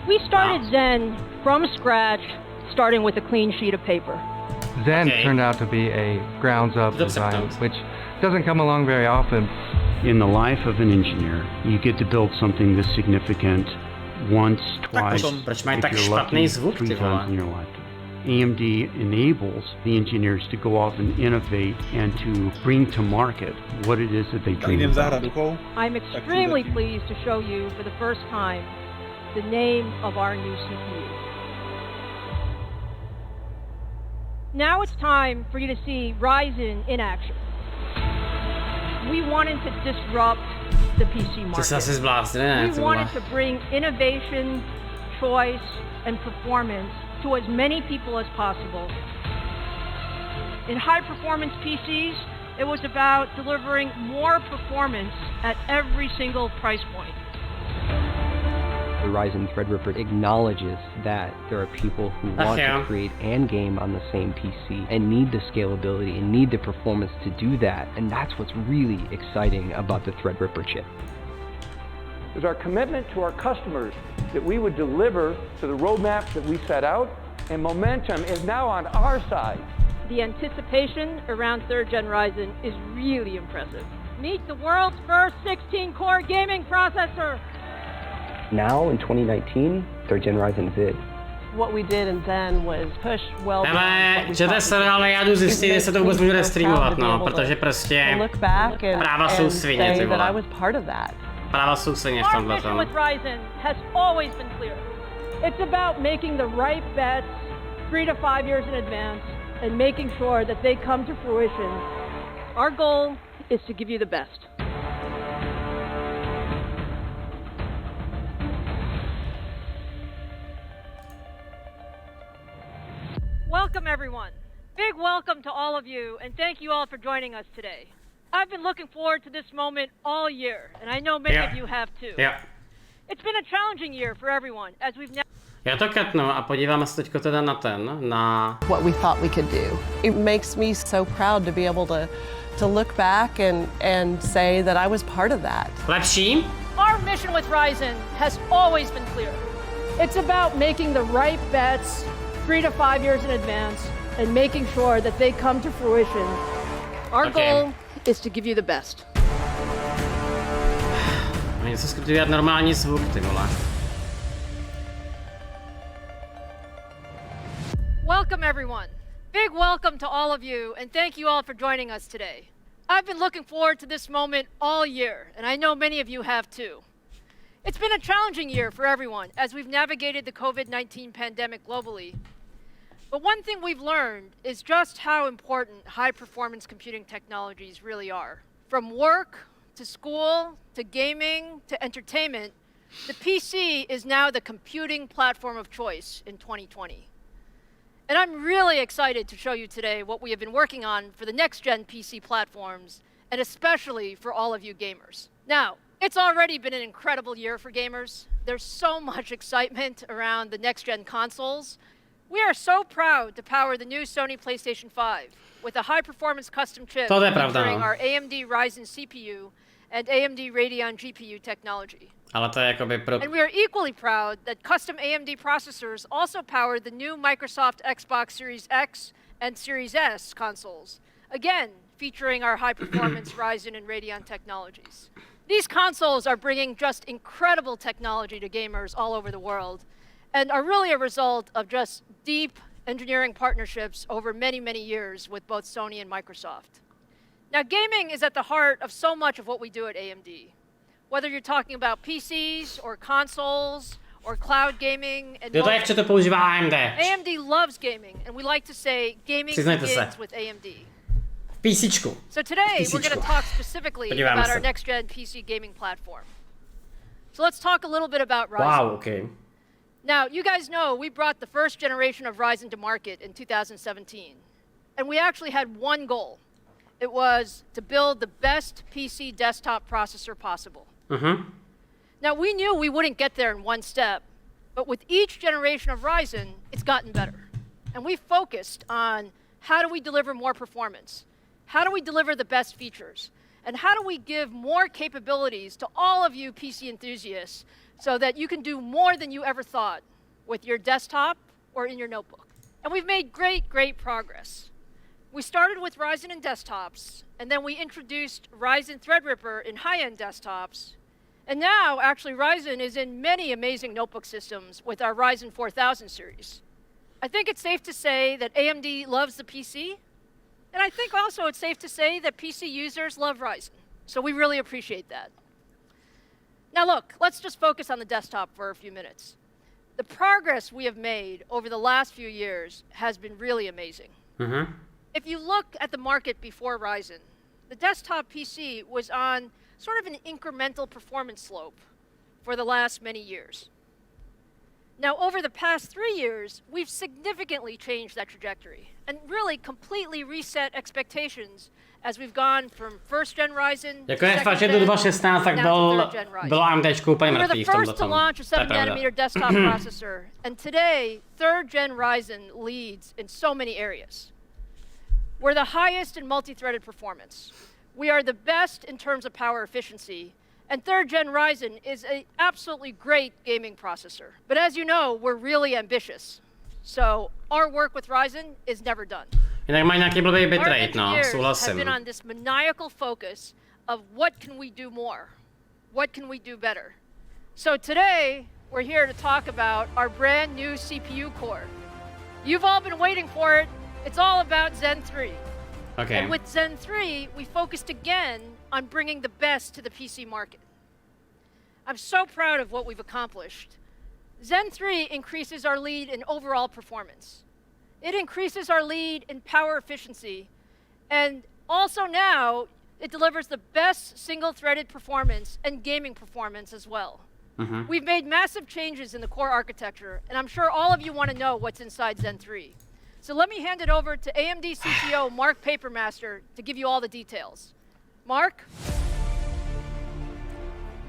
We started Zen from scratch, starting with a clean sheet of paper. Zen turned out to be a grounds-up design, which doesn't come along very often. In the life of an engineer, you get to build something this significant once, twice, proč mají if tak you're špatný lucky, zvuk, 3 ty vole? times in your lifetime. AMD enables the engineers to go off and innovate and to bring to market what it is that they dream about. I'm extremely pleased to show you for the first time the name of our new CPU. Now it's time for you to see Ryzen in action. We wanted to disrupt the PC Ty se asi market. zbláznili, ne? We Ty wanted vole. to bring innovation, choice, and performance to as many people as possible. In high-performance PCs, it was about delivering more performance at every single price point. The Ryzen Threadripper acknowledges that there are people who want to create and game on the same PC and need the scalability and need the performance to do that, and that's what's really exciting about the Threadripper chip. It was our commitment to our customers that we would deliver to the roadmaps that we set out, and momentum is now on our side. The anticipation around 3rd Gen Ryzen is really impressive. Meet the world's first 16-core gaming processor. Now, in 2019, 3rd Gen Ryzen is it. What we did in Zen was push well beyond Ale what we čete thought se, we could. ale já jdu zjistit, jestli to vůbec bude streamovat, no, protože To prostě look back práva jsou and svině, ty say that I vole. was part of that. Práva jsou svině v Our tomhle mission tom. with Ryzen has always been clear. It's about making the right bets 3 to 5 years in advance and making sure that they come to fruition. Our goal is to give you the best. Welcome, everyone. Big welcome to all of you, and thank you all for joining us today. I've been looking forward to this moment all year, and I know many of you have too. It's been a challenging year for everyone, as we've now... Já to katnu a podíváme se teďko teda na What we thought we could do. It makes me so proud to be able to look back and say that I was part of that. lepší. Our mission with Ryzen has always been clear. It's about making the right bets 3 to 5 years in advance and making sure that they come to fruition. Our goal is to give you the best. Něco zkusit dělat normální zvuk, ty vole. Welcome, everyone. Big welcome to all of you, and thank you all for joining us today. I've been looking forward to this moment all year, and I know many of you have too. It's been a challenging year for everyone as we've navigated the COVID-19 pandemic globally. But one thing we've learned is just how important high-performance computing technologies really are. From work, to school, to gaming, to entertainment, the PC is now the computing platform of choice in 2020. And I'm really excited to show you today what we have been working on for the next-gen PC platforms, and especially for all of you gamers. Now, it's already been an incredible year for gamers. There's so much excitement around the next-gen consoles. We are so proud to power the new Sony PlayStation 5 with a high-performance custom chip featuring our AMD Ryzen CPU and AMD Radeon GPU technology. Ale to je jakoby pro... And we are equally proud that custom AMD processors also power the new Microsoft Xbox Series X and Series S consoles, again featuring our high-performance Ryzen and Radeon technologies. These consoles are bringing just incredible technology to gamers all over the world, and are really a result of just deep engineering partnerships over many, many years with both Sony and Microsoft. Now, gaming is at the heart of so much of what we do at AMD. Whether you're talking about PCs or consoles or cloud gaming and to používá AMD. AMD loves gaming, and we like to say gaming begins with AMD. PCčku. So today we're going to talk specifically about our next-gen PC gaming platform. So let's talk a little bit about Ryzen. Wow, okay. Now, you guys know we brought the first generation of Ryzen to market in 2017. And we actually had one goal. It was to build the best PC desktop processor possible. Now, we knew we wouldn't get there in one step, but with each generation of Ryzen, it's gotten better. And we focused on how do we deliver more performance? How do we deliver the best features? And how do we give more capabilities to all of you PC enthusiasts so that you can do more than you ever thought with your desktop or in your notebook? And we've made great progress. We started with Ryzen in desktops, and then we introduced Ryzen Threadripper in high-end desktops. And now, actually, Ryzen is in many amazing notebook systems with our Ryzen 4000 series. I think it's safe to say that AMD loves the PC, and I think also it's safe to say that PC users love Ryzen. So we really appreciate that. Now look, let's just focus on the desktop for a few minutes. The progress we have made over the last few years has been really amazing. Mhm. If you look at the market before Ryzen, the desktop PC was on sort of an incremental performance slope for the last many years. Now, over the past 3 years, we've significantly changed that trajectory and really completely reset expectations as we've gone from first gen Ryzen Jako je second fakt, že do gen, 2016 tak now to third gen Ryzen. bylo AMDčko úplně We were mrtvý the v tomto first to tom. launch a To je 7 pravda. nanometer desktop processor, and today, third gen Ryzen leads in so many areas. We're the highest in multi-threaded performance. We are the best in terms of power efficiency, and third gen Ryzen is an absolutely great gaming processor. But as you know, we're really ambitious. So our work with Ryzen is never done. Jinak mají nějaký blbý Our bitrate, no, engineers have souhlasím. been on this maniacal focus of what can we do more? What can we do better? So today, we're here to talk about our brand new CPU core. You've all been waiting for it. It's all about Zen 3. Okay. And with Zen 3, we focused again on bringing the best to the PC market. I'm so proud of what we've accomplished. Zen 3 increases our lead in overall performance. It increases our lead in power efficiency. And also now, it delivers the best single-threaded performance and gaming performance as well. We've made massive changes in the core architecture, and I'm sure all of you want to know what's inside Zen 3. So let me hand it over to AMD CTO Mark Papermaster to give you all the details. Mark?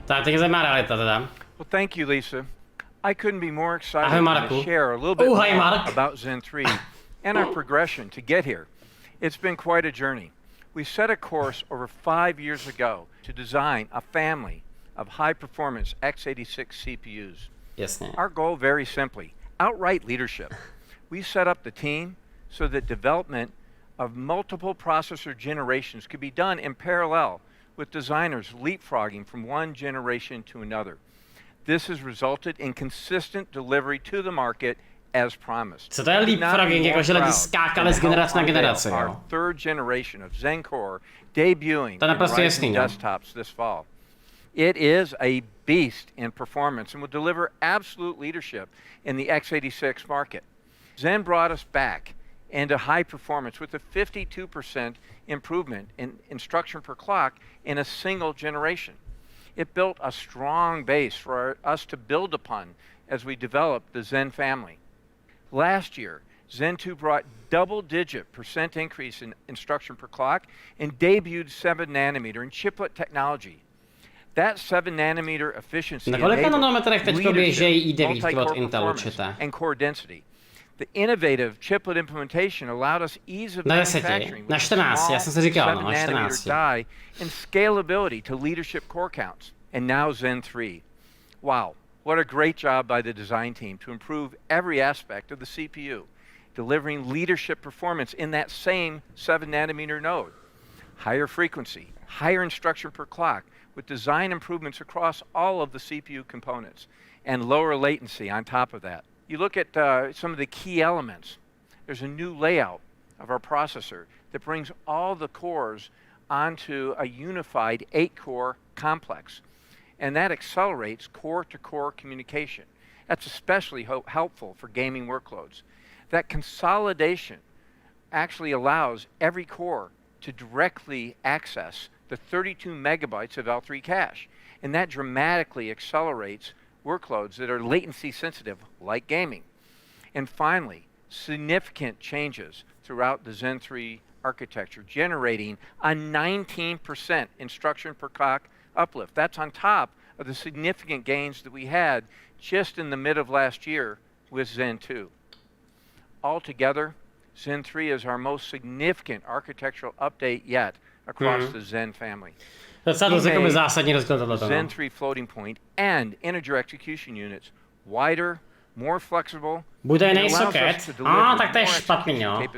Tak, teď je zajímavá realita teda. Well, thank you, Lisa. I couldn't be more excited Ahoj, to Marku. share a little bit Hi, more Mark. about Zen 3 and our progression to get here. It's been quite a journey. We set a course over 5 years ago to design a family of high-performance x86 CPUs. Jasně. Our goal, very simply, outright leadership. We set up the team so that development of multiple processor generations could be done in parallel, with designers leapfrogging from one generation to another. This has resulted in consistent delivery to the market as promised. Co to je leapfrogging, jako že lidi skákali z generace na generaci, Our jo? third generation of Zen Core debuting To je in naprosto Ryzen jasný, no. desktops this fall. It is a beast in performance and will deliver absolute leadership in the x86 market. Zen brought us back into high performance with a 52% improvement in instruction per clock in a single generation. It built a strong base for us to build upon as we developed the Zen family. Last year, Zen 2 brought double-digit % increase in instruction per clock and debuted 7 nanometer in chiplet technology. That 7 nanometer efficiency Na kolika enabled nanometrech teďko běžejí i9 od multi-core Intelu, performance čete? and core density. The innovative chiplet implementation allowed us ease of Na 10, manufacturing na with 14, small já jsem si říkal, 7 no, na nanometer 14. die and scalability to leadership core counts. And now Zen 3. Wow, what a great job by the design team to improve every aspect of the CPU, delivering leadership performance in that same 7 nanometer node. Higher frequency, higher instruction per clock, with design improvements across all of the CPU components, and lower latency on top of that. You look at some of the key elements. There's a new layout of our processor that brings all the cores onto a unified 8-core complex, and that accelerates core-to-core communication. That's especially helpful for gaming workloads. That consolidation actually allows every core to directly access the 32 megabytes of L3 cache, and that dramatically accelerates workloads that are latency sensitive, like gaming. And finally, significant changes throughout the Zen 3 architecture, generating a 19% instruction per clock uplift. That's on top of the significant gains that we had just in the mid of last year with Zen 2. Altogether, Zen 3 is our most significant architectural update yet across the Zen family. Docela dost jakoby zásadní rozdíl tohleto. Zen 3 floating point and integer execution units wider, more flexible. Bude jiný socket? Tak to je špatný, jo.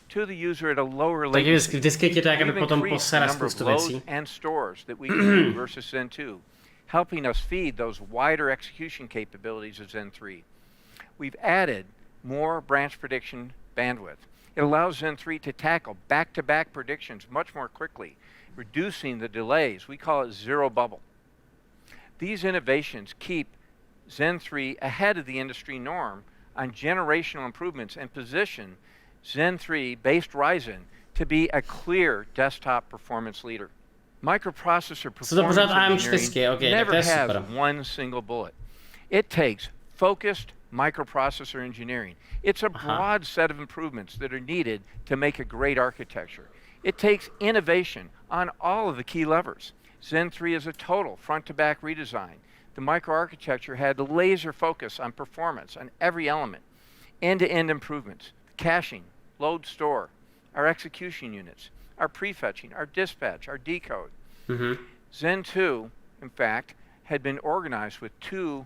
To the user at a lower Takže latency. vždycky ti to jakoby potom posere spoustu věcí. And stores that we can do versus Zen 2, helping us feed those wider execution capabilities of Zen 3. We've added more branch prediction bandwidth. It allows Zen 3 to tackle back-to-back predictions much more quickly, reducing the delays. We call it zero bubble. These innovations keep Zen 3 ahead of the industry norm on generational improvements and position Zen 3-based Ryzen to be a clear desktop performance leader. Microprocessor performance engineering never has one single bullet. It takes focused microprocessor engineering. It's a broad set of improvements that are needed to make a great architecture. It takes innovation on all of the key levers. Zen 3 is a total front-to-back redesign. The microarchitecture had laser focus on performance on every element. End-to-end improvements, caching, load store, our execution units, our prefetching, our dispatch, our decode. Zen 2, in fact, had been organized with 2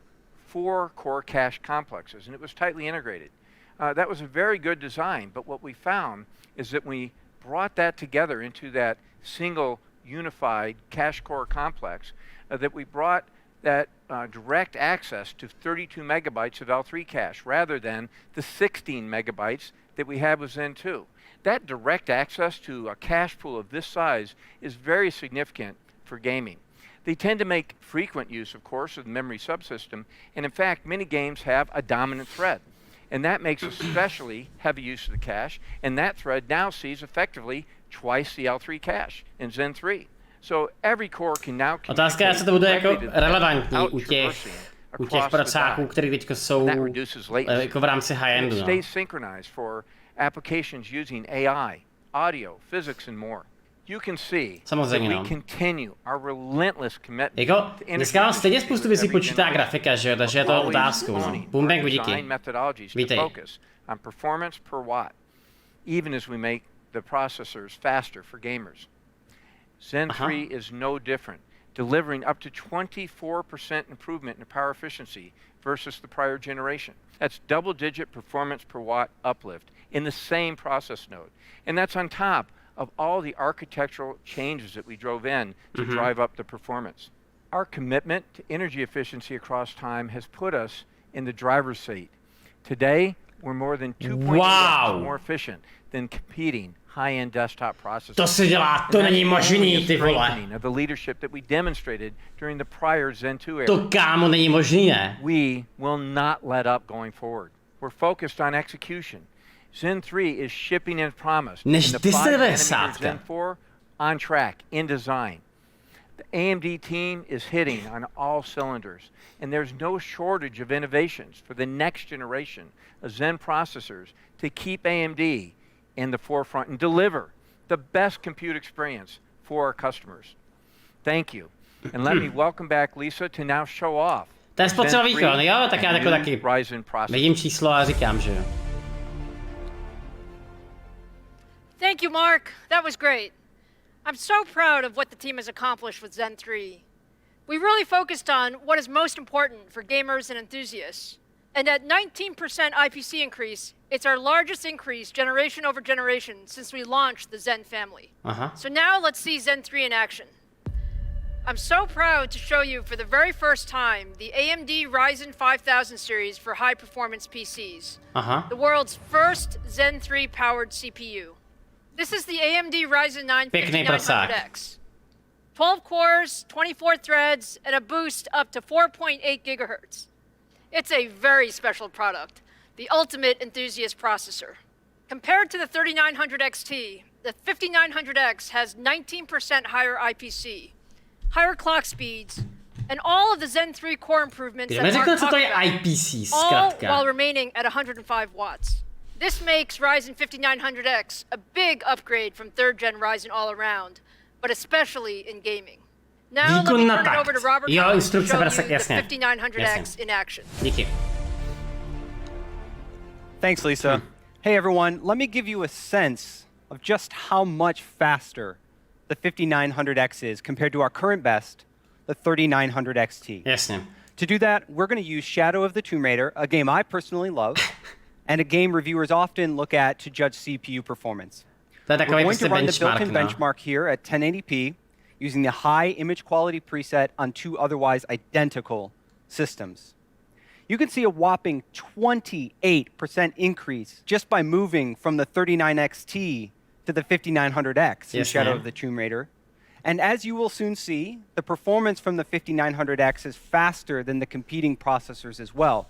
4-core cache complexes, and it was tightly integrated. That was a very good design, but what we found is that we brought that together into that single unified cache core complex, that we brought that direct access to 32 megabytes of L3 cache rather than the 16 megabytes that we have with Zen 2. That direct access to a cache pool of this size is very significant for gaming. They tend to make frequent use, of course, of the memory subsystem, and in fact, many games have a dominant thread. And that makes especially heavy use of the cache, and that thread now sees effectively twice the L3 cache in Zen 3. So every core can now Otázka je, jestli to bude jako relevantní u těch procáků, které teďko jsou jako v rámci high-endu. Stay synchronized for applications using AI, audio, physics and more. You can see that we continue our relentless commitment. Jako, dneska vám stejně spoustu věcí počítá grafika, že jo, takže je to otázkou, no. Boombangu, díky. Vítej. On performance per watt, even as we make the processors faster for gamers. Zen 3 is no different, delivering up to 24% improvement in power efficiency versus the prior generation. That's double-digit performance per watt uplift in the same process node. And that's on top of all the architectural changes that we drove in to drive up the performance. Our commitment to energy efficiency across time has put us in the driver's seat. Today, we're more than 2.2 times more efficient than competing high-end desktop processors. To se dělá, to není možný, ty vole. Of the leadership that we demonstrated during the prior Zen 2 era. To kámo není možný, ne? We will not let up going forward. We're focused on execution. Zen 3 is shipping as promised. Než and the 5-nanometer 1090 Zen 4 on track, in design. The AMD team is hitting on all cylinders, and there's no shortage of innovations for the next generation of Zen processors to keep AMD in the forefront and deliver the best compute experience for our customers. Thank you. And let me welcome back Lisa to now show off. To je spotřeba výkon, jo? Tak já taky vidím číslo a říkám, že jo. Thank you, Mark. That was great. I'm so proud of what the team has accomplished with Zen 3. We really focused on what is most important for gamers and enthusiasts. And at 19% IPC increase, it's our largest increase generation over generation since we launched the Zen family. So now let's see Zen 3 in action. I'm so proud to show you for the very first time the AMD Ryzen 5000 series for high-performance PCs. The world's first Zen 3 powered CPU. This is the AMD Ryzen 9 5900X. 12 cores, 24 threads, and a boost up to 4.8 gigahertz. It's a very special product, the ultimate enthusiast processor. Compared to the 3900 XT, the 5900X has 19% higher IPC, higher clock speeds, and all of the Zen 3 core improvements that Mark talked about, all while remaining at 105 watts. This makes Ryzen 5900X a big upgrade from 3rd gen Ryzen all around, but especially in gaming. Now let me turn it over to Robert to show you the 5900X in action. Díky. Thanks, Lisa. Hey everyone, let me give you a sense of just how much faster the the 5900X is compared to our current best, the 3900 XT. Jasně. To do that, we're going to use Shadow of the Tomb Raider, a game I personally love, and a game reviewers often look at to judge CPU performance. To je We're takový going to prostě run the benchmark, built-in no. benchmark here at 1080p using the high image quality preset on two otherwise identical systems. You can see a whopping 28% increase just by moving from the 39XT to the 5900X in Yes, Shadow ma'am. of the Tomb Raider. And as you will soon see, the performance from the 5900X is faster than the competing processors as well.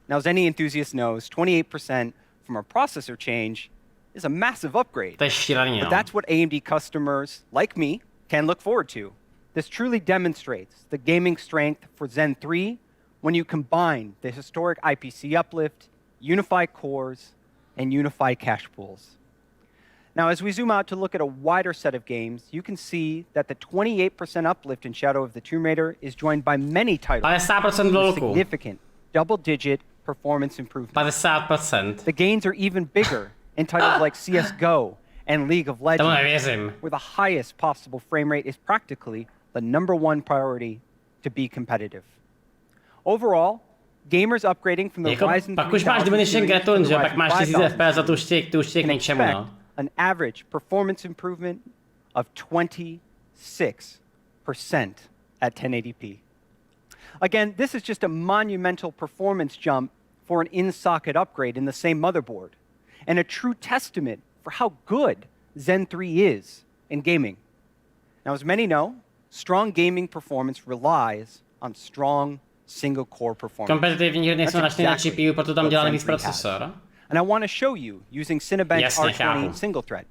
Now, as any enthusiast knows, 28% from a processor change is a massive upgrade. To je šílený, But no. that's what AMD customers, like me, can look forward to. This truly demonstrates the gaming strength for Zen 3 when you combine the historic IPC uplift, unified cores, and unified cache pools. Now, as we zoom out to look at a wider set of games, you can see that the 28% uplift in Shadow of the Tomb Raider is joined by many titles 50% with lolku. significant double-digit performance improvements. 50%. The gains are even bigger in titles like CSGO and League of Tomu Legends, nevěřím. where the highest possible frame rate is practically the #1 priority to be competitive. Overall, gamers upgrading from the Jako, Ryzen pak už máš 3000 diminishing series to return, the že? Pak Ryzen máš 1000 5000 FPS a to už tě k can ničemu, expect no. an average performance improvement of 26% at 1080p. Again, this is just a monumental performance jump for an in-socket upgrade in the same motherboard, and a true testament for how good Zen 3 is in gaming. Now, as many know, strong gaming performance relies on strong single-core performance. Kompetitivní hry nejsou That's načtený na exactly GPU, proto tam what dělali Zen víc 3 has. procesor. And I want to show you using Cinebench Jasně, R20 chápu. single thread.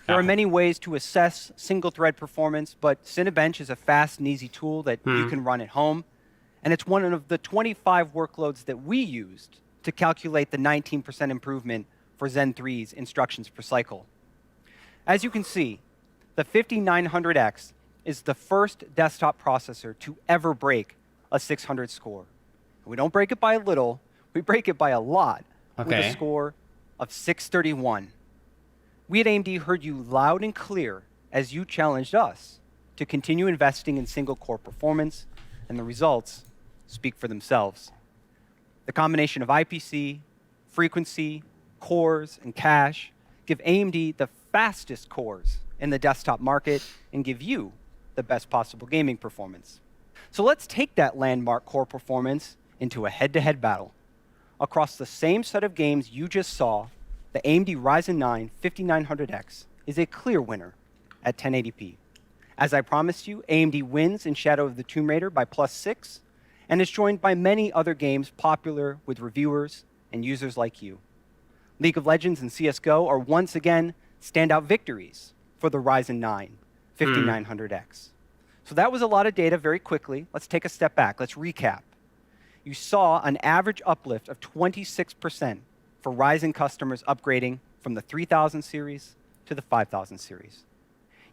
There are Chápu. many ways to assess single thread performance, but Cinebench is a fast and easy tool that you can run at home. And it's one of the 25 workloads that we used to calculate the 19% improvement for Zen 3's instructions per cycle. As you can see, the 5900X is the first desktop processor to ever break a 600 score. We don't break it by a little, we break it by a lot with a Okay. score of 631. We at AMD heard you loud and clear as you challenged us to continue investing in single-core performance, and the results speak for themselves. The combination of IPC, frequency, cores, and cache give AMD the fastest cores in the desktop market and give you the best possible gaming performance. So let's take that landmark core performance into a head-to-head battle. Across the same set of games you just saw, the AMD Ryzen 9 5900X is a clear winner at 1080p. As I promised you, AMD wins in Shadow of the Tomb Raider by +6, and is joined by many other games popular with reviewers and users like you. League of Legends and CSGO are once again standout victories for the Ryzen 9 5900X. So that was a lot of data very quickly. Let's take a step back. Let's recap. You saw an average uplift of 26% for Ryzen customers upgrading from the 3000 series to the 5000 series.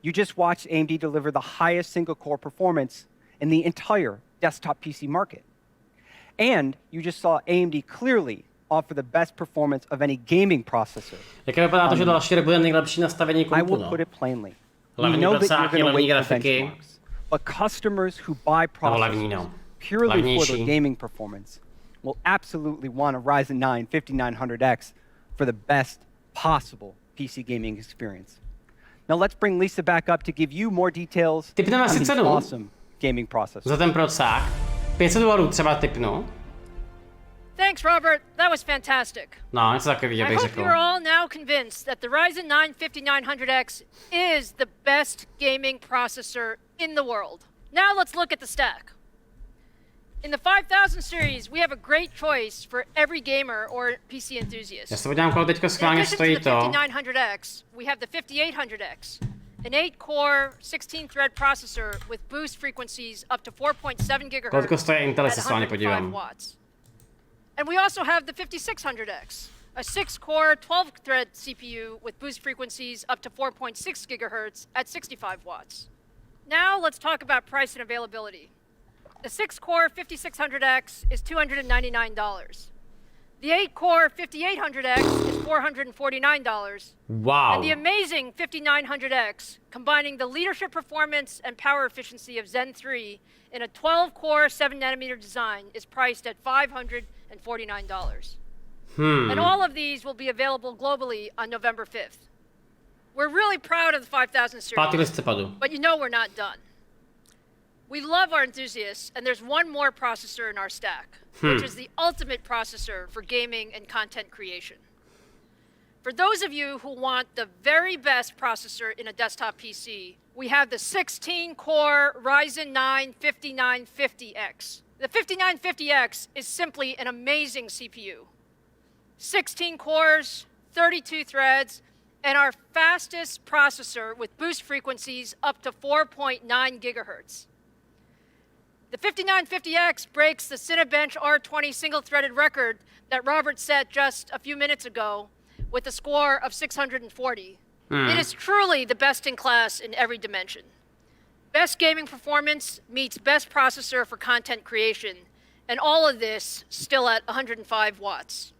You just watched AMD deliver the highest single-core performance in the entire desktop PC market. And you just saw AMD clearly offer the best performance of any gaming processor. Jak vypadá to, že další rok bude nejlepší nastavení I kompu, will no. put it plainly. We Hlavní know that you're procáky, going to hlavní wait for grafiky. benchmarks, but customers who buy hlavní, processors no. purely for Hlavnější. their gaming performance will absolutely want a Ryzen 9 5900X for the best possible PC gaming experience. Now let's bring Lisa back up to give you more details Typneme on asi the cenu. awesome gaming processor. Za ten procák. $500 třeba typnu. Thanks, Robert. That was fantastic. No, něco takového I bych hope řekl. you're all now convinced that the Ryzen 9 5900X is the best gaming processor in the world. Now let's look at the stack. In the 5000 series, we have a great choice for every gamer or PC enthusiast. Já se podívám, kolik teďka In schválně addition stojí to the to. 5900X, we have the 5800X, an 8-core, 16-thread processor with boost frequencies up to 4.7 GHz Kolik stojí Intel, at se schválně 105 podívám. watts. And we also have the 5600X, a 6-core, 12-thread CPU with boost frequencies up to 4.6 GHz at 65 watts. Now let's talk about price and availability. The 6-core 5600X is $299. The 8-core 5800X is $449. Wow. And the amazing 5900X, combining the leadership performance and power efficiency of Zen 3 in a 12-core 7nm design, is priced at $549. And all of these will be available globally on November 5th. We're really proud of the 5000 series, but you know we're not done. We love our enthusiasts, and there's one more processor in our stack, which is the ultimate processor for gaming and content creation. For those of you who want the very best processor in a desktop PC, we have the 16-core Ryzen 9 5950X. The 5950X is simply an amazing CPU. 16 cores, 32 threads, and our fastest processor with boost frequencies up to 4.9 gigahertz. The 5950X breaks the Cinebench R20 single-threaded record that Robert set just a few minutes ago with a score of 640. It is truly the best in class in every dimension. Best gaming performance meets best processor for content creation, and all of this still at 105 watts.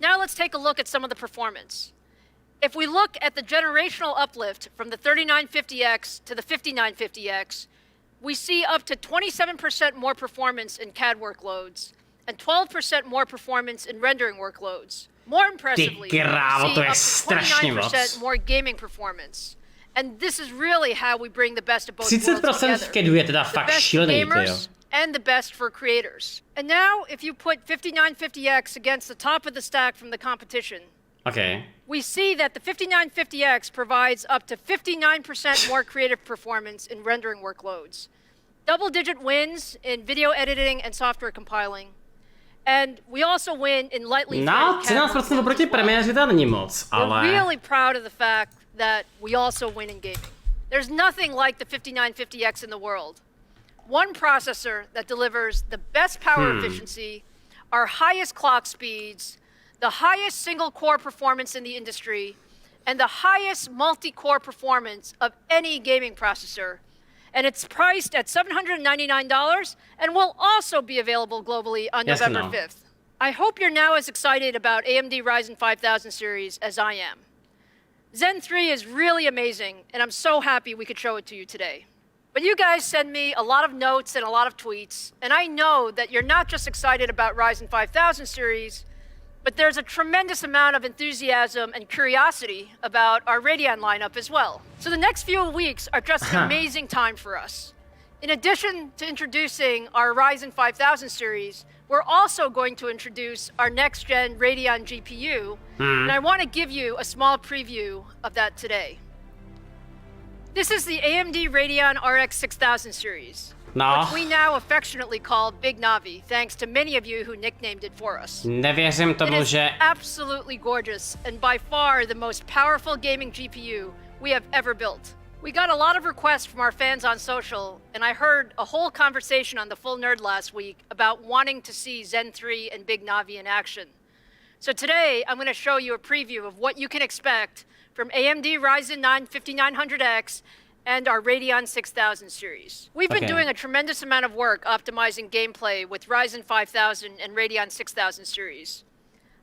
Now let's take a look at some of the performance. If we look at the generational uplift from the 3950X to the 5950X, we see up to 27% more performance in CAD workloads and 12% more performance in rendering workloads. More impressively, we see up to 29% more gaming performance. And this is really how we bring the best of both worlds together. The best for gamers and the best for creators. And now, if you put 5950X against the top of the stack from the competition, we see that the 5950X provides up to 59% more creative performance in rendering workloads, double-digit wins in video editing and software compiling, and we also win in lightly threaded CAD workloads. We're really proud of the fact that we also win in gaming. There's nothing like the 5950X in the world. One processor that delivers the best power efficiency, our highest clock speeds, the highest single-core performance in the industry, and the highest multi-core performance of any gaming processor. And it's priced at $799 and will also be available globally on November 5th. I hope you're now as excited about AMD Ryzen 5000 series as I am. Zen 3 is really amazing, and I'm so happy we could show it to you today. But you guys send me a lot of notes and a lot of tweets, and I know that you're not just excited about Ryzen 5000 series, but there's a tremendous amount of enthusiasm and curiosity about our Radeon lineup as well. So the next few weeks are just an amazing time for us. In addition to introducing our Ryzen 5000 series, we're also going to introduce our next-gen Radeon GPU, and I want to give you a small preview of that today. This is the AMD Radeon RX 6000 series, which we now affectionately call Big Navi, thanks to many of you who nicknamed it for us. Nevěřím tomu, It is že absolutely gorgeous and by far the most powerful gaming GPU we have ever built. We got a lot of requests from our fans on social, and I heard a whole conversation on the Full Nerd last week about wanting to see Zen 3 and Big Navi in action. So today, I'm going to show you a preview of what you can expect from AMD Ryzen 9 5900X and our Radeon 6000 series. We've been doing a tremendous amount of work optimizing gameplay with Ryzen 5000 and Radeon 6000 series.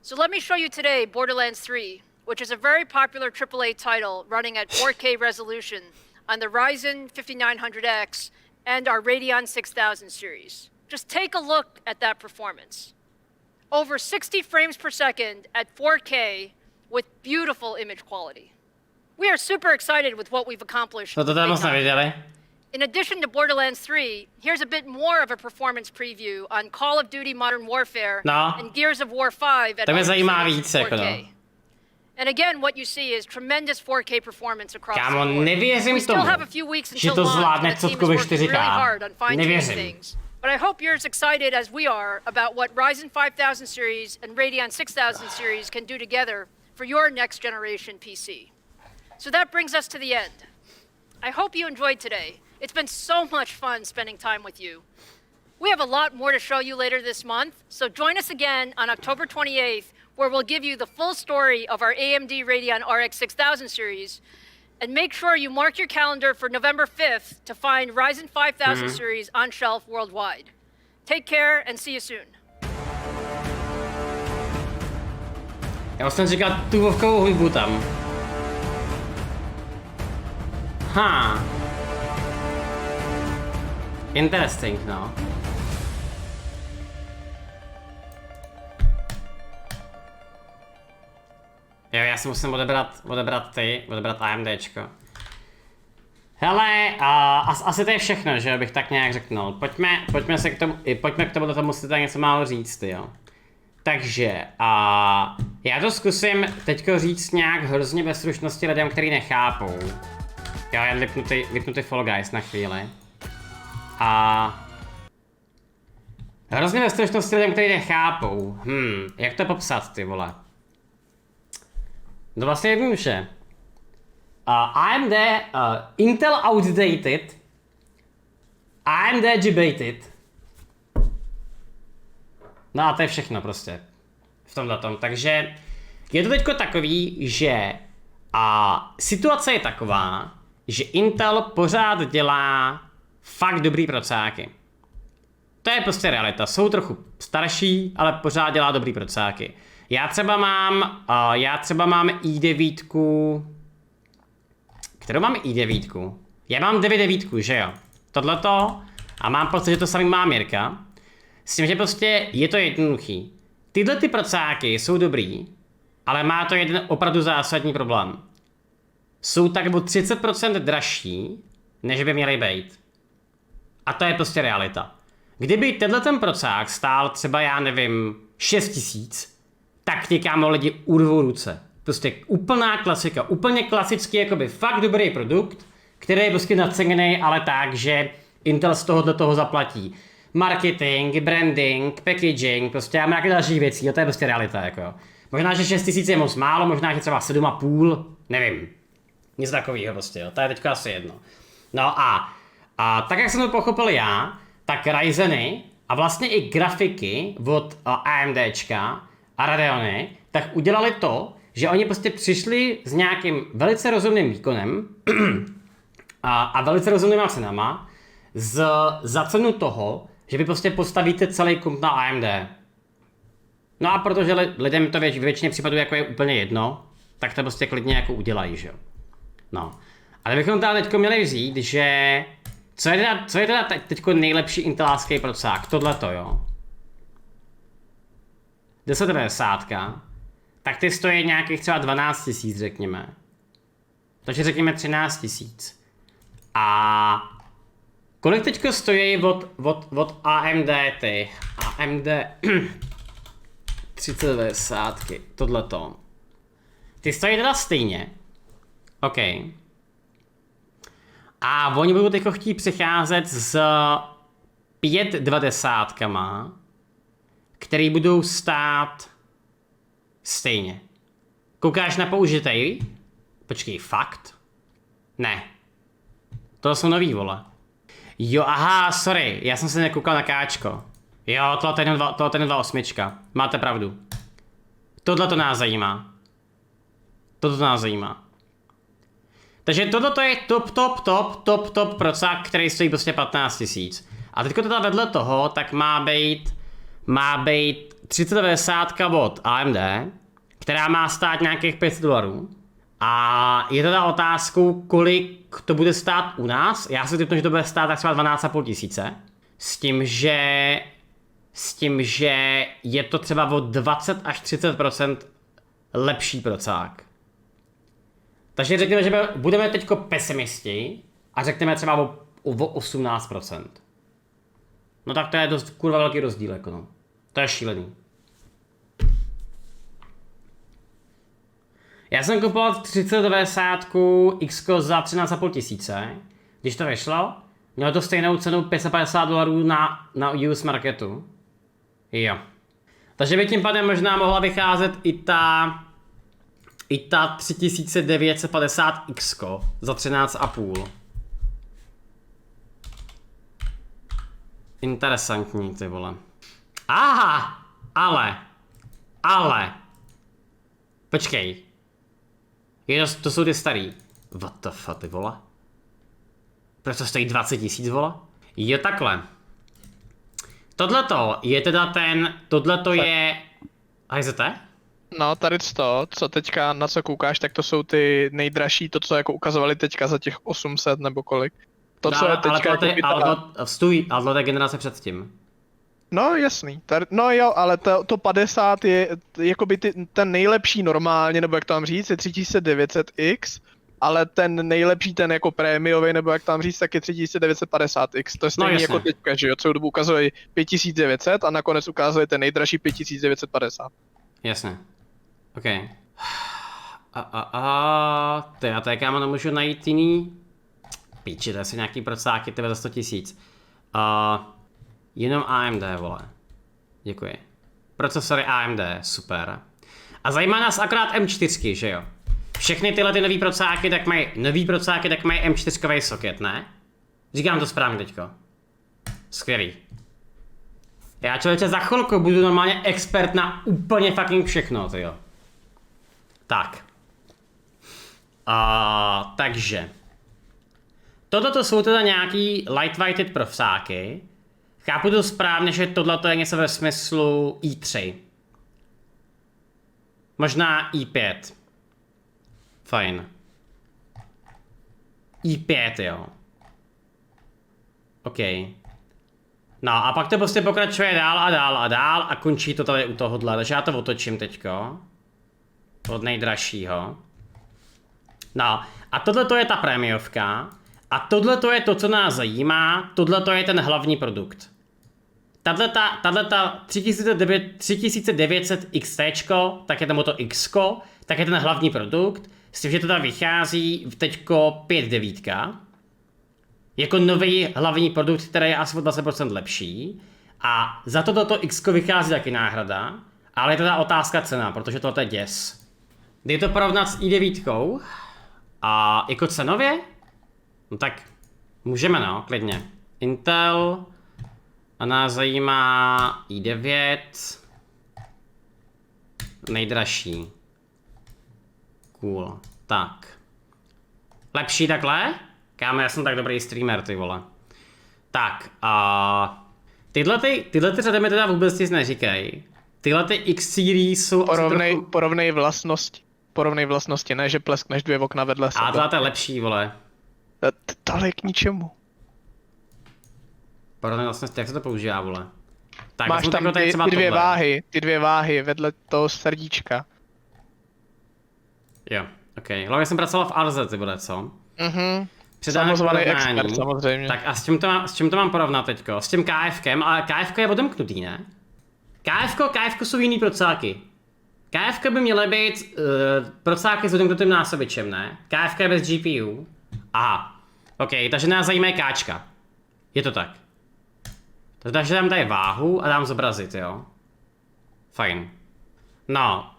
So let me show you today Borderlands 3, which is a very popular AAA title running at 4K resolution on the Ryzen 5900X and our Radeon 6000 series. Just take a look at that performance. Over 60 frames per second at 4K with beautiful image quality. We are super excited with what we've accomplished. In addition to Borderlands 3, here's a bit more of a performance preview on Call of Duty Modern Warfare and Gears of War 5 at 4K. And again, what you see is tremendous 4K performance across the board. We still have a few weeks until launch, and the team is working really hard on fine-tuning things. But I hope you're as excited as we are about what Ryzen 5000 series and Radeon 6000 series can do together for your next generation PC. So that brings us to the end. I hope you enjoyed today. It's been so much fun spending time with you. We have a lot more to show you later this month, so join us again on October 28th, where we'll give you the full story of our AMD Radeon RX 6000 series. And make sure you mark your calendar for November 5th to find Ryzen 5000 series on shelf worldwide. Take care and see you soon. Já jsem říkal tu vovkovou hudbu tam. Interesting, no. Jo, já si musím odebrat AMDčko. Hele, asi to je všechno, že bych tak nějak řeknul. Pojďme k tomu si tady něco málo říct, jo. Takže, já to zkusím teďko říct nějak hrozně ve stručnosti lidem, který nechápou. Jo, já vypnu ty Fall Guys na chvíli. Hrozně ve stručnosti lidem, který nechápou. Jak to popsat, ty vole? No vlastně jednoduše. AMD, Intel outdated, AMD debated. No a to je všechno prostě. V tomhletom. Takže je to teďko takový, že situace je taková, že Intel pořád dělá fakt dobrý procáky. To je prostě realita. Jsou trochu starší, ale pořád dělá dobrý procáky. Já třeba mám i9. Kterou mám i9? Já mám 9.9, že jo? Tohleto. A mám pocit, že to samý má Mirka. S tím, že prostě je to jednoduchý. Tyhle ty procáky jsou dobrý, ale má to jeden opravdu zásadní problém. Jsou tak o 30% dražší, než by měly být. A to je prostě realita. Kdyby tenhle ten procák stál třeba, já nevím, 6000, tak ti kámo lidi urvou ruce. Prostě úplná klasika, úplně klasický, jakoby fakt dobrý produkt, který je prostě naceněný, ale tak, že Intel z toho zaplatí. Marketing, branding, packaging, prostě a nějaké dalších věcí, to je prostě realita, jako jo. Možná, že 6000 je moc málo, možná, že třeba 7,5, nevím. Nic takového prostě, jo, to je teďka asi jedno. No a tak, jak jsem to pochopil já, tak Ryzeny a vlastně i grafiky od AMDčka a Radeony, tak udělali to, že oni prostě přišli s nějakým velice rozumným výkonem a velice rozumnýma cenama za cenu toho, že vy prostě postavíte celý komp na AMD. No a protože lidem to většině případů jako je úplně jedno, tak to prostě klidně jako udělají, že jo. No. Ale bychom teda teďko měli vzít, že co je teda teďko nejlepší intelácký procák? Tohleto, jo. 1090, tak ty stojí nějakých třeba 12 000, řekněme. Takže řekněme 13 000. A kolik teďko stojí od AMD ty? AMD 3090, tohleto. Ty stojí teda stejně. OK. A oni budou teďko chtít přicházet s 520, který budou stát stejně. Koukáš na použitej? Počkej, fakt? Ne. To jsou nový, vole. Jo, aha, sorry, já jsem se nekoukal na káčko. Jo, tohle je 2.8. Máte pravdu. Tohle to nás zajímá. Takže tohle je top procák, který stojí prostě 15 000. A teďko teda vedle toho, tak má být 3090 od AMD, která má stát nějakých $500. A je teda otázkou, kolik to bude stát u nás. Já si typnu, že to bude stát tak třeba 12 500. S tím, že je to třeba o 20 až 30% lepší procák. Takže řekněme, že budeme teďko pesimisti a řekneme třeba o 18%. No tak to je dost kurva velký rozdíl, jako no. To je šílený. Já jsem kupoval 3090 X za 13 500. Když to vyšlo, mělo to stejnou cenu $550 na US marketu. Jo. Takže by tím pádem možná mohla vycházet i ta 3950 X za 13,5. Interesantní, ty vole. Aha, ale. Počkej. To jsou ty starý. What the fuck, ty vole? Proč to stojí 20 000, vole? Jo, takhle. Tohleto je teda tohleto je... HZT? No, tady to, co teďka, na co koukáš, tak to jsou ty nejdražší, to, co jako ukazovali teďka za těch 800 nebo kolik. To, co je teďka ale to je generace předtím. No, jasný. No jo, ale to 50 je jakoby ten nejlepší normálně, nebo jak to mám říct, je 3900X, ale ten nejlepší, ten jako prémiový, nebo jak tam říct, tak je 3950X. To je stejný jako teďka, že jo, celou dobu ukazuje 5900 a nakonec ukazuje ten nejdražší 5950. Jasně. OK. To já tak já nemůžu najít jiný. Píči, to je asi nějaký procáky, tebe za 100 000. Jenom AMD, vole. Děkuji. Procesory AMD, super. A zajímá nás akorát M4, že jo? Všechny tyhle ty nový procáky, tak mají M4 socket, ne? Říkám to správně teďko. Skvělý. Já člověče za chvilku budu normálně expert na úplně fucking všechno, tyjo. Tak. Takže. Tohle jsou teda nějaký lightweighted procáky. Chápu to správně, že tohle je něco ve smyslu i3. Možná i5. Fajn. i5, jo. OK. No a pak to prostě pokračuje dál a dál a dál a končí to tady u tohohle, takže já to otočím teďko. Od nejdražšího. No a tohle je ta prémiovka. A tohle je to, co nás zajímá, tohle je ten hlavní produkt. Tato 3900 XT, tak je tam to X, tak je ten hlavní produkt, s tím, že to tam vychází teďko 5.9. Jako nový hlavní produkt, který je asi o 20% lepší. A za toto X vychází taky náhrada, ale je to ta otázka cena, protože tohle je děs. Jde to porovnat s i9, a jako cenově? No tak můžeme, no, klidně. Intel a nás zajímá i9 nejdražší. Cool. Tak. Lepší takhle? Kámo, já jsem tak dobrý streamer, ty vole. Tak, tyhle řady mi teda vůbec nic neříkají. Tyhle ty X-series jsou Porovnej vlastnosti, ne že pleskneš 2 okna vedle sebe. A tohle je lepší, vole. Tohle je k ničemu. Porovnej vlastnosti, jak se to používá, vole? Tak, máš tam ty dvě váhy vedle toho srdíčka. Jo, ok. Hlavně jsem pracoval v Arze, ty bude, co? Samozvaný expert, samozřejmě. Tak a s čím to mám porovnat teďko? S tím KFkem, ale KFK je odemknutý, ne? KFko jsou jiný procáky. KFK by měly být procáky s odemknutým násobičem, ne? KFK je bez GPU. Aha. Ok, takže nás zajímají Kčka. Je to tak. Takže dám tady váhu a dám zobrazit, jo? Fajn. No.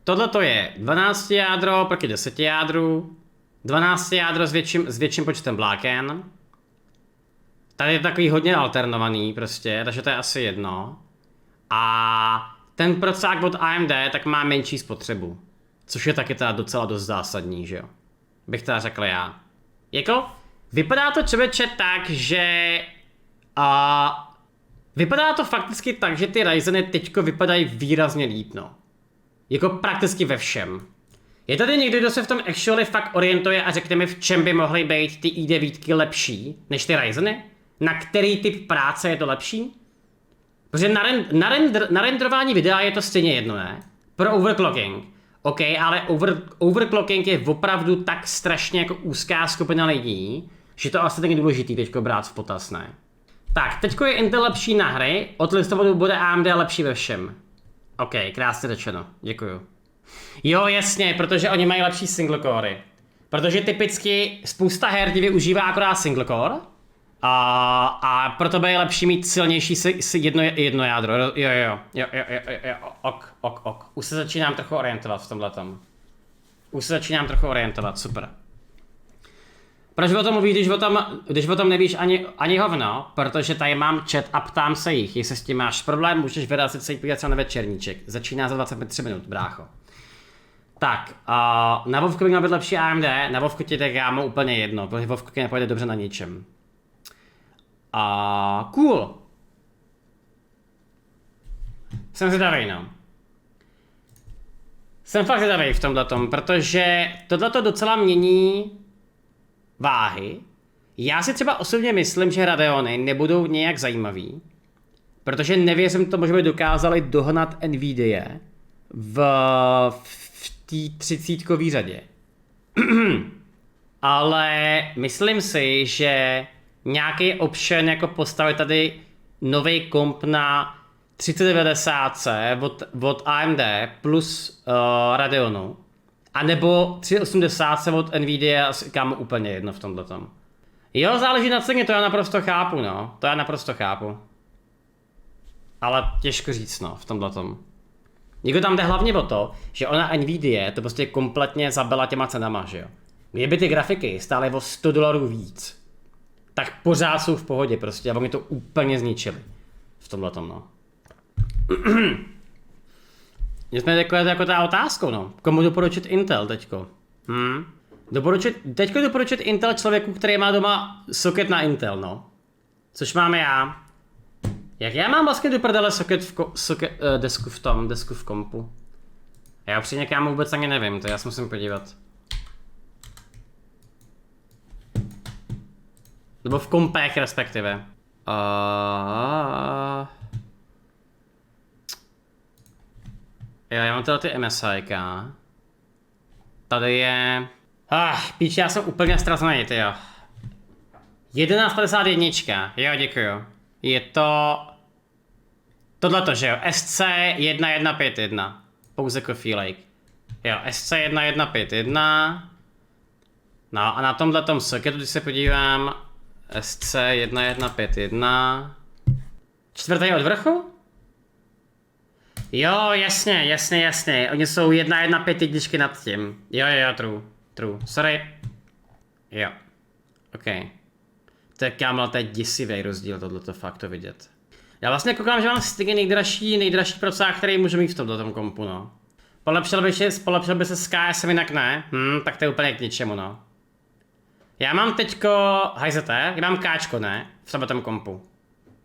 Tohle to je 12 jádro proti 10 jádru. 12 jádro s větším počtem vláken. Tady je takový hodně alternovaný prostě, takže to je asi jedno. A ten procák od AMD tak má menší spotřebu. Což je taky teda docela dost zásadní, že jo? Bych teda řekl já. Jako, vypadá to člověče tak, že... vypadá to fakticky tak, že ty Ryzeny teďko vypadají výrazně líp, no. Jako prakticky ve všem. Je tady někdo, kdo se v tom actually fakt orientuje a řekne mi, v čem by mohly být ty i9 lepší než ty Ryzeny? Na který typ práce je to lepší? Protože na renderování videa je to stejně jedno, ne? Pro overclocking. OK, ale overclocking je opravdu tak strašně jako úzká skupina lidí, že to asi taky důležitý teďko brát v potaz, ne? Tak, teďko je Intel lepší na hry, od listopadu bude AMD lepší ve všem. OK, krásně řečeno, děkuju. Jo, jasně, protože oni mají lepší single core. Protože typicky spousta her využívá akorát single core. A proto by je lepší mít silnější jedno jádro. Jo, ok. Už se začínám trochu orientovat v tomhletom. Super. Proč o tom mluvíš, když o tom nevíš ani hovno? Protože tady mám chat a ptám se jich. Jestli s tím máš problém, můžeš vyrazit se jít podívat na večerníček. Začíná za 23 minut, brácho. Tak, na Vovku by měl být lepší AMD, na Vovku ti tak já mám úplně jedno, protože Vovku nepojde dobře na ničem. Cool. Jsem zvědavej, no. Jsem fakt zvědavý v tomhletom, protože tohleto docela mění váhy. Já si třeba osobně myslím, že Radeony nebudou nějak zajímavý, protože nevěřím tomu, že by dokázali dohnat Nvidia v té 30kový řadě. Ale myslím si, že nějaký option jako postavit tady nový komp na 3090 od AMD plus Radeonu, anebo 3080 od Nvidia, kam úplně jedno v tomhletom. Jo, záleží na ceně, to já naprosto chápu, no. To já naprosto chápu. Ale těžko říct, no, v tomhletom. Jako tam jde hlavně o to, že ona Nvidia to prostě kompletně zabila těma cenama, že jo. Kdyby ty grafiky stály o $100 víc, tak pořád jsou v pohodě prostě, a oni to úplně zničili. V tomhletom, no. Mě jsme jako ta otázkou, no. Komu doporučit Intel teďko? Teďko doporučit Intel člověku, který má doma socket na Intel, no. Což mám já. Jak já mám vlastně do prdele desku v kompu? Já upřímně kámo vůbec ani nevím, to já se musím podívat. Nebo v kompech respektive. Jo, já mám teda ty MSIka. Tady je... píč, já jsem úplně ztracený, tyjo. 1151, jo, děkuju. Je to... Tohleto, že jo, SC1151. Pouze kofílejk. Jo, SC1151. No a na tomhletom socketu, když se podívám, SC1151. Čtvrtý od vrchu? Jo, jasně. Oni jsou 1.1.5 nad tím. Jo, true. Sorry. Jo. OK. Tak já mám tady děsivý rozdíl, tohleto fakt to vidět. Já vlastně koukám, že mám stejně nejdražší procesor, který můžu mít v tomto kompu, no. Polepšil by se s KSem, jinak ne. Tak to je úplně k ničemu, no. Já mám teďko hajzete, já mám Kčko, ne? V tomto kompu.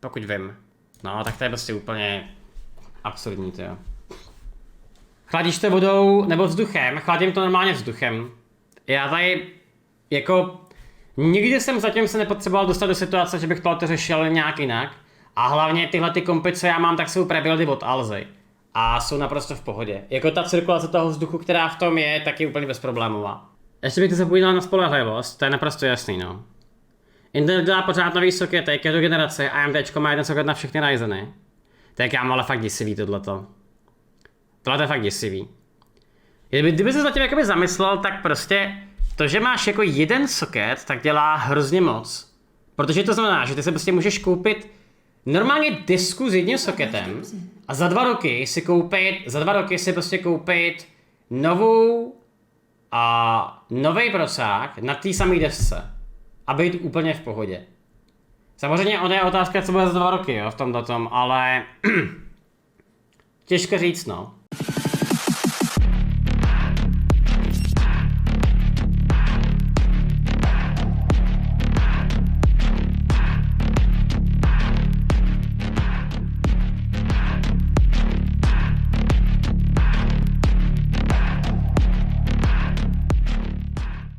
Pokud vím. No, tak to je prostě úplně absurdní, tyjo. Chladíš to vodou nebo vzduchem? Chladím to normálně vzduchem. Já tady, jako, nikdy jsem zatím se nepotřeboval dostat do situace, že bych to řešil nějak jinak. A hlavně tyhle ty kompy, co já mám, tak jsou prebuildy od Alzy. A jsou naprosto v pohodě. Jako ta cirkulace toho vzduchu, která v tom je, tak je úplně bezproblémová. Ještě bych se podíval na spolehlivost, to je naprosto jasný, no. Intel dělá pořád nový sockety, každou generaci, AMD má jeden socket na všechny Ryzeny. To je kámo, ale fakt děsivý tohleto. Tohle je fakt děsivý. Kdyby se zatím jakoby zamyslel, tak prostě to, že máš jako jeden socket, tak dělá hrozně moc. Protože to znamená, že ty se prostě můžeš koupit normálně disku s jedním socketem a za 2 roky si prostě koupit nový procák na té samé desce a být úplně v pohodě. Samozřejmě ona je otázka, co bude za 2 roky, jo, v tomhletom, ale těžko říct, no.